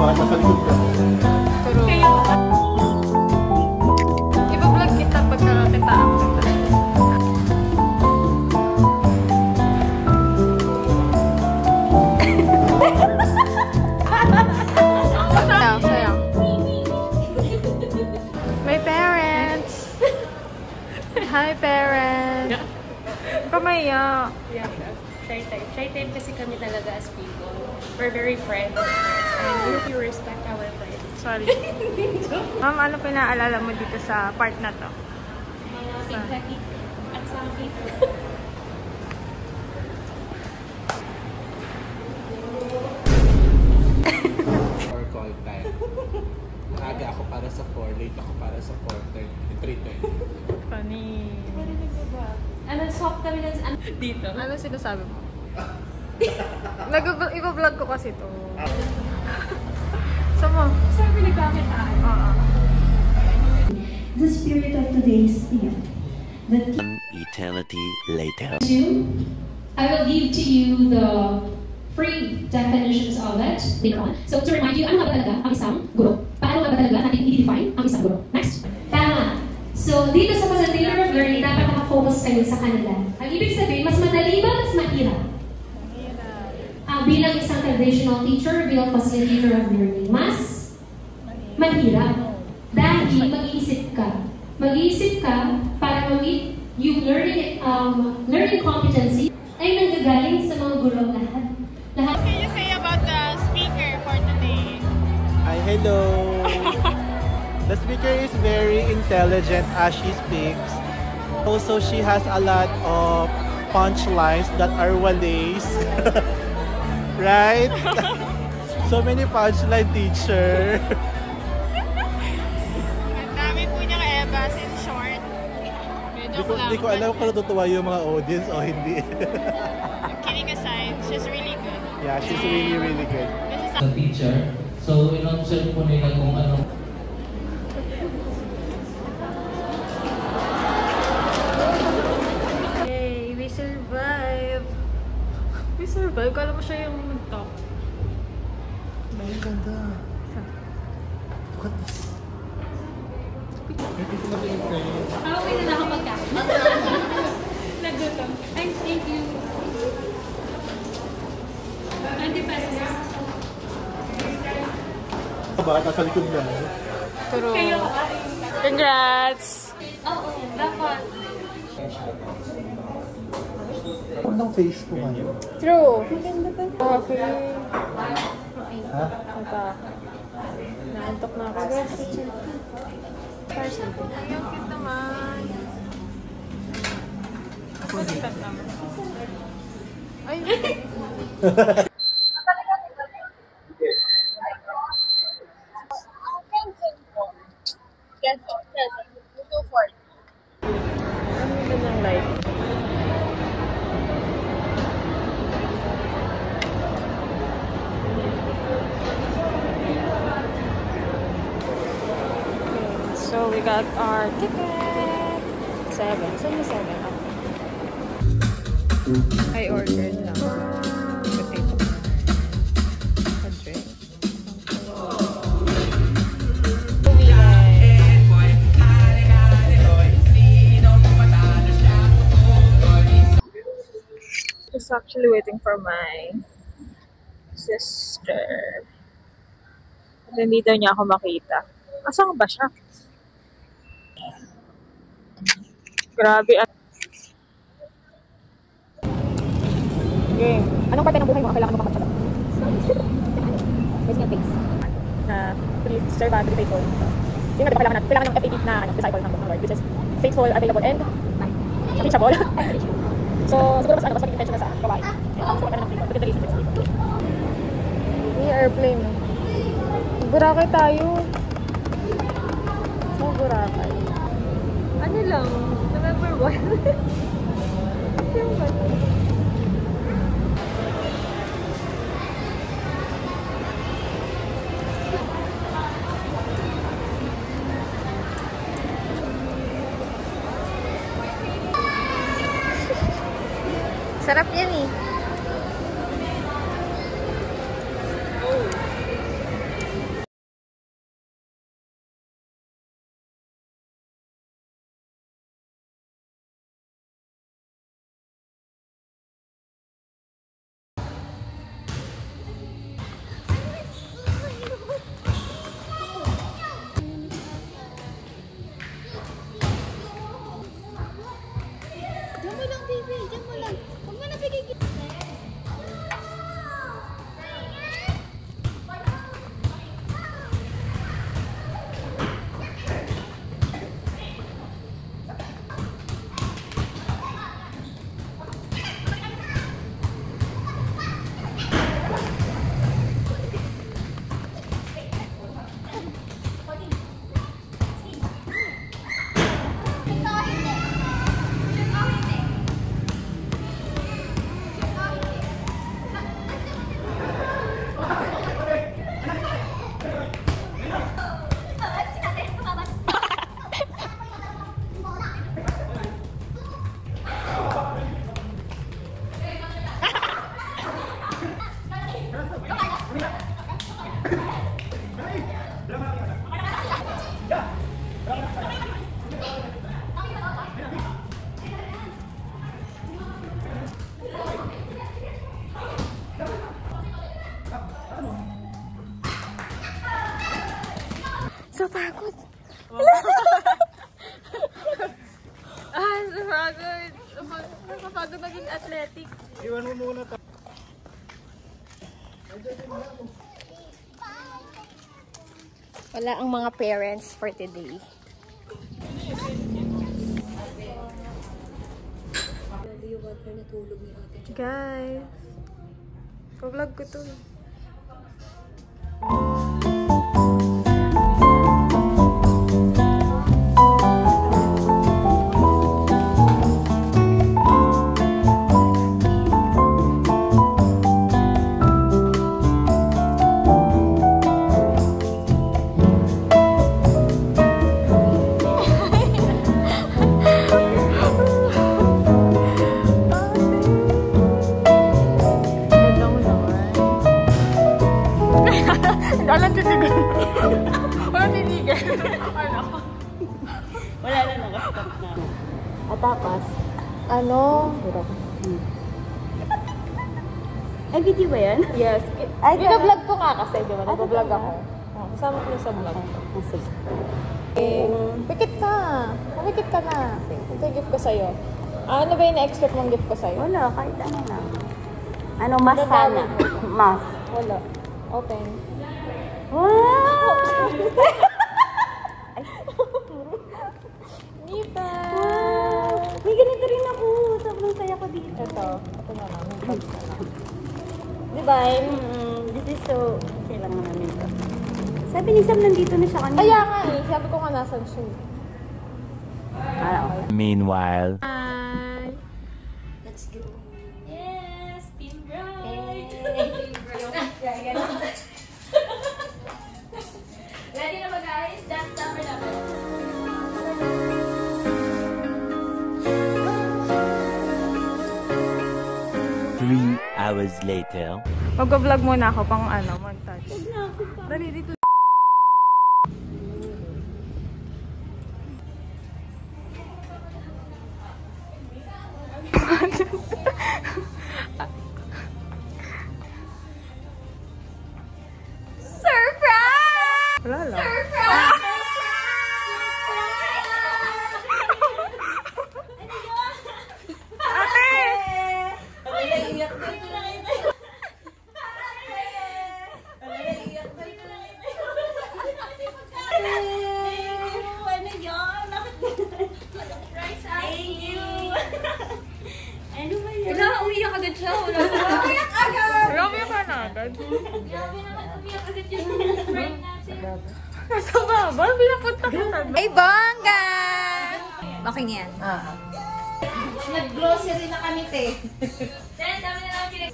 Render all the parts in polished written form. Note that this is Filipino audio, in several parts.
baka sa likod ka. Pero, iba-vlog kita pagkakakitaan kita. Sayang. My parents! Hi, parents! Kamaya. Yeah, shy type. Shy type kasi kami talaga as people. We're very private. And we hope you respect our privacy. Sorry. Ma'am, ano pinaalala mo dito sa part na to? Mga tig-halik at sakit. Or call time. Naaga ako para sa 4, late ako para sa 4:30. Funny. Ano, swap kami ng dito. Ano sinasabi mo? Iba-vlog ko kasi to. Sama. Sabi nagkakitaan. The spirit of today's theme. Eternity later. I will give to you the free definitions of it later on. So to remind you, ano nga ba talaga ang isang guro? Paano nga ba talaga natin i-define ang isang guro? Next. Tama. So dito sa facilitator of learning, dapat nakafocus kayo sa kanila. Ang ibig sabihin, mas madali ba, mas mahirap? Bilang isang traditional teacher, bilang facilitator of learning, mas mahirap. Dahil mag-iisip ka. Mag-iisip ka para mag-meet yung learning competency ay nanggagaling sa mga guro lahat. What can you say about the speaker for today? Hi, hello! The speaker is very intelligent as she speaks. Also, she has a lot of punchlines that are walays. Right? So many punchline, teacher. Ang dami po niyang ebas in short. Hindi ko alam kung natutuwa yung mga audience o hindi. Kidding aside, she's really good. Yeah, she's really, really good. This is Sa teacher, so in-observe po nila kung ano. Yay! We survive! We survive? Kala mo siya yung mag-talk. Ay, ganda. Look at this. Okay na ako magkakain. Nagutom. Thank you. 20 pesos. Baka sa likod na. True. Congrats! Oo, dapat. Anong face ko ngayon? True. Okay. Ha? Ata. Naantok na ako. Ayun, cute naman. Palitan naman. Ay! Ang ganda ng light. So we got our ticket. 7. Saan yung 7? I ordered na potato. A drink. Just actually waiting for my sister. Hindi daw niya ako makita. Asan ba siya? Grabe. Okay. Anong parte ng buhay mo ang kailangan mo makapagsagot? Basically ang face. Na to be servant, to be faithful. Yung nga, kailangan natin. Kailangan ng FAT na disciple ng Lord, which is faithful, available, and reachable. So, siguro mas maging intentional sa gawain. So, maganda ng people. Look at the reason for people. Yung airplane. Boracay tayo. So, Boracay. Ano lang? November 1. Yung ba? Sarap yan eh. So pagod. So pagod. Nakapagod maging athletic. Iwan mo muna ta. Wala ang mga parents for today. Guys, vlog ko to. Walang titigan. Walang titigan. Wala na, nakastop na. At tapos, ano? Ay, video ba yan? Yes. Bina-vlog ko nga kasi, di ba? Nag-vlog ako. Kasama ko na sa vlog. Pikit ka. Pikit ka na. Ito yung gift ko sa'yo. Ano ba yung na-expect mong gift ko sa'yo? Wala, kahit ano na. Ano, mas sana. Mas. Wala. Open. Wow! Nita! May ganito rin ako. Sobrang saya ko dito. Ito na lang. Yung pag na lang. Diba? This is so... Kailangan namin ito. Sabi ni Sam, nandito na siya kanina. Kaya nga eh. Sabi ko nga nasan siya. Meanwhile. Hi! Let's go. Yes! Team Bright! Ready na ba guys? Dance number na ba? Three hours later. Mag-vlog muna ako pang ano, montage. Dali dito. Surprise! Wala lang. Umiyak agad siya. Umiyak agad! Grabe ka na agad. Grabe naman, umiyak agad yung friend natin. Nasa baba, pinapunta ka na. Ay, bongga! Okay yan. Nag-grocery na kami, te. Then, dami na namin pinag...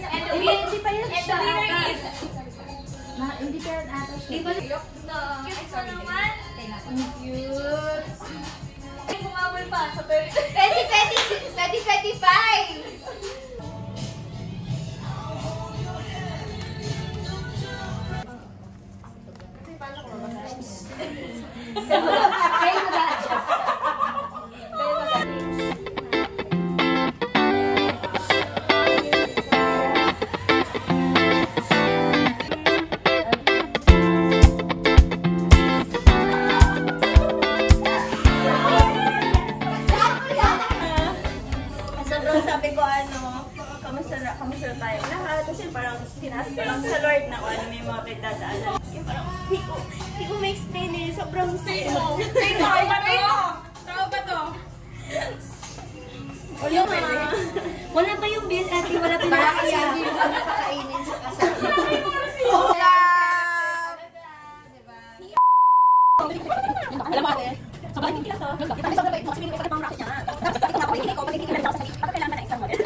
And the winner is... Hindi pa yan ata siya. Cute ko naman. Cute. Ay, bumabol pa sa 2025! Sabi ko kamusta tayo lahat. Kasi parang tinaas ko lang sa Lord na kung ano may mga pinagdadaanan. Yung parang hindi ko ma-explain eh. Sobrang saya. Tao ba to? Wala pa yung bill ate. Wala pa yung Napakainin sa kasama. Alam mo ate, sobrang hindi na to. Sobrang bait mo. Sabihin ko pang rocket niya. Tapos sakit nga ako. Hindi ko magiging na ako sa sakit. Kailangan na isang model.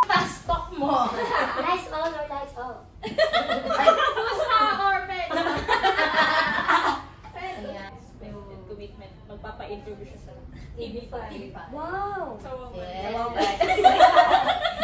pastok mo. Lights on or lights off? Push ka or pen? Commitment. Magpapa-interview siya sa TV5. Wow! Yes.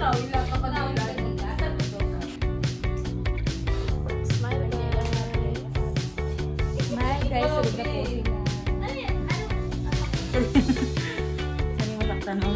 Smile guys. Smile guys. Sulit na po sila. Ano yan? Ano? Saan yung masaktan, no?